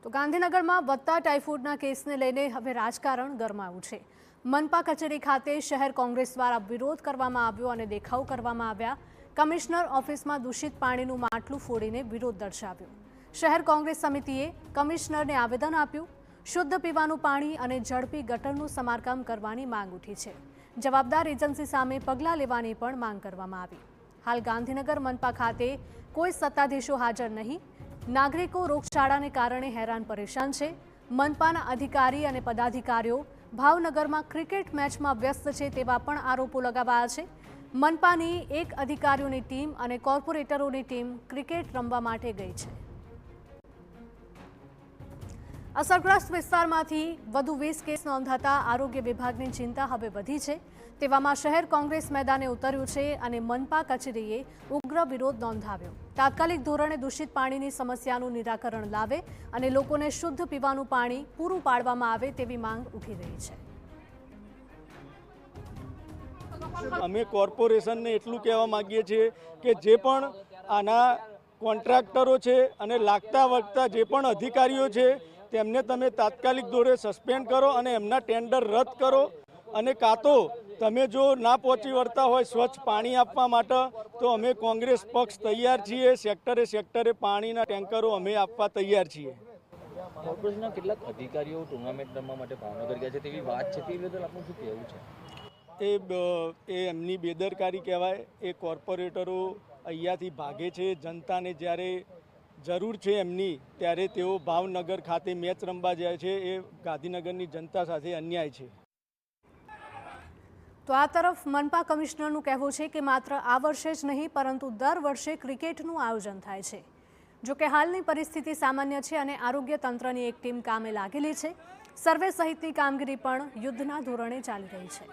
તો ગાંધીનગરમાં વધતા ટાઇફોઇડના કેસને લઈને હવે રાજકારણ ગરમાયું છે। મનપા કચેરી ખાતે શહેર કોંગ્રેસ દ્વારા વિરોધ કરવામાં આવ્યો અને દેખાવ કરવામાં આવ્યા। કમિશનર ઓફિસમાં દૂષિત પાણીનું માટલું ફોડીને વિરોધ દર્શાવ્યો। શહેર કોંગ્રેસ સમિતિએ કમિશનરને આવેદન આપ્યું। શુદ્ધ પીવાનું પાણી અને ઝડપી ગટરનું સમારકામ કરવાની માંગ ઉઠી છે। જવાબદાર એજન્સી સામે પગલાં લેવાની પણ માંગ કરવામાં આવી। હાલ ગાંધીનગર મનપા ખાતે કોઈ સત્તાધીશો હાજર નહીં। નાગરિકો રોગચાળાને કારણે હેરાન પરેશાન છે। મનપાના અધિકારી અને પદાધિકારીઓ ભાવનગરમાં ક્રિકેટ મેચમાં વ્યસ્ત છે તેવા પણ આરોપો લગાવાયા છે। મનપાની એક અધિકારીઓની ટીમ અને કોર્પોરેટરોની ટીમ ક્રિકેટ રમવા માટે ગઈ છે। અસરગ્રસ્ત વિસ્તારમાંથી વધુ 20 કેસ નોંધાતા આરોગ્ય વિભાગની ચિંતા હવે વધી છે। તેવામાં શહેર કોંગ્રેસ મેદાને ઉતર્યું છે અને મનપા કચેરીએ ઉગ્ર વિરોધ નોંધાવ્યો। તાત્કાલિક ધોરણે દૂષિત પાણીની સમસ્યાનું નિરાકરણ લાવે અને લોકોને શુદ્ધ પીવાનું પાણી પૂરું પાડવામાં આવે તેવી માંગ ઉઠી રહી છે। અમે કોર્પોરેશનને એટલું કહેવા માંગીએ છીએ કે જે પણ આના કોન્ટ્રાક્ટરો છે અને લાગતા વળગતા જે પણ અધિકારીઓ છે તેમને તમે તાત્કાલિક ધોરણે સસ્પેન્ડ કરો અને એમના ટેન્ડર રદ કરો અને કાં તો તમે જો ના પહોંચી વળતા હોય સ્વચ્છ પાણી આપવા માટે તો અમે કોંગ્રેસ પક્ષ તૈયાર છીએ। સેક્ટરે પાણીના ટેન્કરો અમે આપવા તૈયાર છીએ। કોર્પોરેશનના કેટલાક અધિકારીઓ ટુર્નામેન્ટ રમવા માટે ભાવનગર ગયા છે તેવી વાત છે, તે બદલ આપનું શું કહેવું છે? એ એમની બેદરકારી કહેવાય। એ કોર્પોરેટરો અહીંયાથી ભાગે છે। જનતાને જ્યારે જરૂર છે એમની ત્યારે તેઓ ભાવનગર ખાતે મેચ રમવા જાય છે। એ ગાંધીનગરની જનતા સાથે અન્યાય છે। તો આ તરફ મનપા કમિશનરનું કહેવું છે કે માત્ર આ વર્ષે જ નહીં પરંતુ દર વર્ષે ક્રિકેટનું આયોજન થાય છે। જો કે હાલની પરિસ્થિતિ સામાન્ય છે અને આરોગ્ય તંત્રની એક ટીમ કામે લાગેલી છે। સર્વે સહિતની કામગીરી પણ યુદ્ધના ધોરણે ચાલી રહી છે।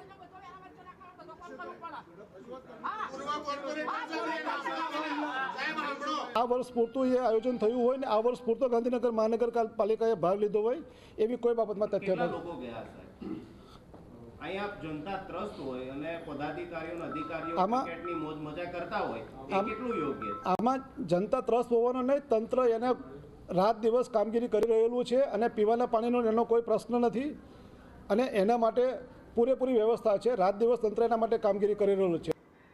આ વર્ષ પૂરતું એ આયોજન થયું હોય ને આ વર્ષ પૂરતો ગાંધીનગર મહાનગરપાલિકાએ ભાગ લીધો હોય એવી કોઈ બાબતમાં તથ્ય નથી। અહીંયા જનતા ત્રસ્ત હોય અને પદાધિકારીઓ અને અધિકારીઓ ક્રિકેટની મોજ મજા કરતા હોય એ કેટલું યોગ્ય? આમાં જનતા ત્રસ્ત હોવાનો નહીં, તંત્ર એને રાત દિવસ કામગીરી કરી રહેલું છે અને પીવાના પાણીનો એનો કોઈ પ્રશ્ન નથી અને એના માટે પૂરેપૂરી વ્યવસ્થા છે। રાત દિવસ તંત્ર એના માટે કામગીરી કરી રહેલું છે।